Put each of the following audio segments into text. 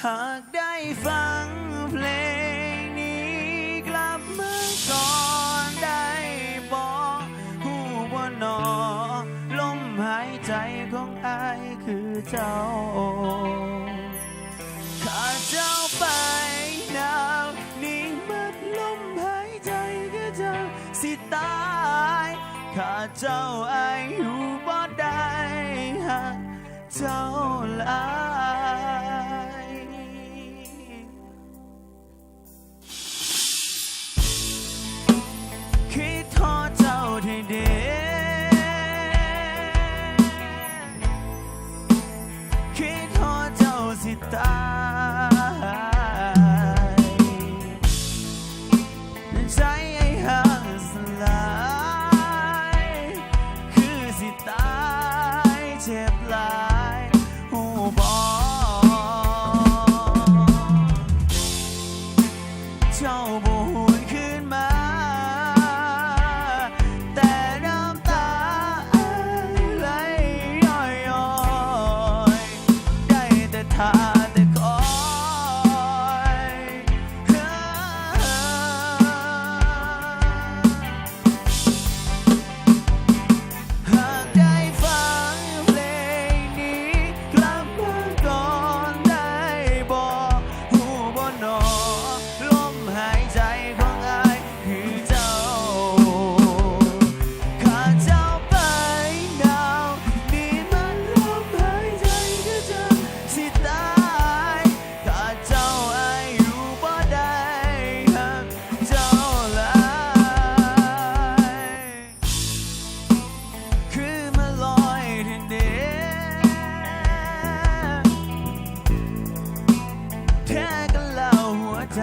หากได้ฟังเพลงนี้กลับเมื่อก่อนได้บอกหูบ่หนอลมหายใจของอายคือเจ้าขาดเจ้าไปนาวนิ่งมัดลมหายใจคือเจ้าสิตายขาดเจ้าอายอยู่บ่ได้หากเจ้าลาคิดทอดเจ้าให้เด้คิดทอดเจ้าสิตายใจไอ้ห่างสลายคือสิตายเจ็บหลายหูบอกเจ้าบ่หวนคืนมาแต่น้ำตาไหลย้อยๆได้แต่ท่าแต่คอยหากได้ฟังเพลงนี้กลับมาก่อนได้บอกหูบ่หนอลมหายใจของอายคือเจ้าขาดเจ้าไปนาวนี่มันลมหายใจคือเจ้าสิตายขาดเจ้าอายอยู่บ่ได้หากเจ้าลาคือมาลอยที่เด้แท้กันเล่าหัวใจ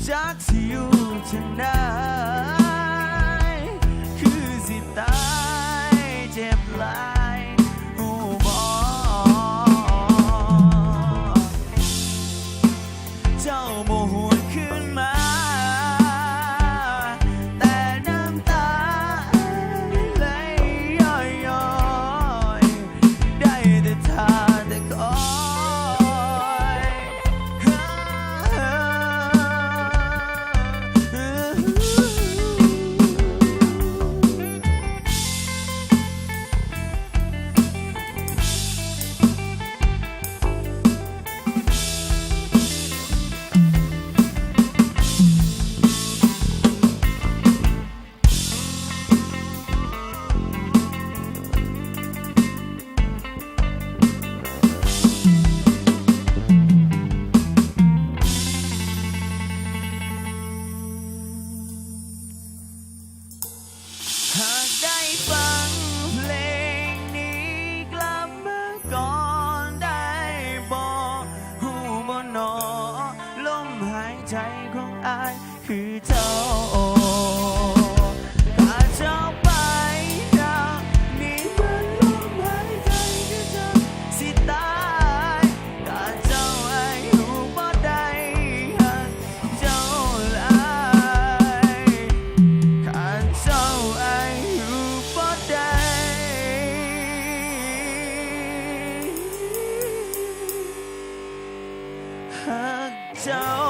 จากสิอยู่ชนะคือสิตายเจ็บหลายหูบอกเจ้าบ่หวนคืนมาแต่น้ำตาไหลย้อยๆได้แต่ท่าแต่คอยหากได้ฟังเพลงนี้กลับมาก่อนได้บอกหูบ่หนอลมหายใจของอายคือเจ้าขาดเจ้าไปนาวนี่มันลมหายใจคือเจ้าสิตายขาดเจ้าอายอยู่บ่ได้หากเจ้าลาขาดเจ้าอายอยู่บ่ได้หากเจ้า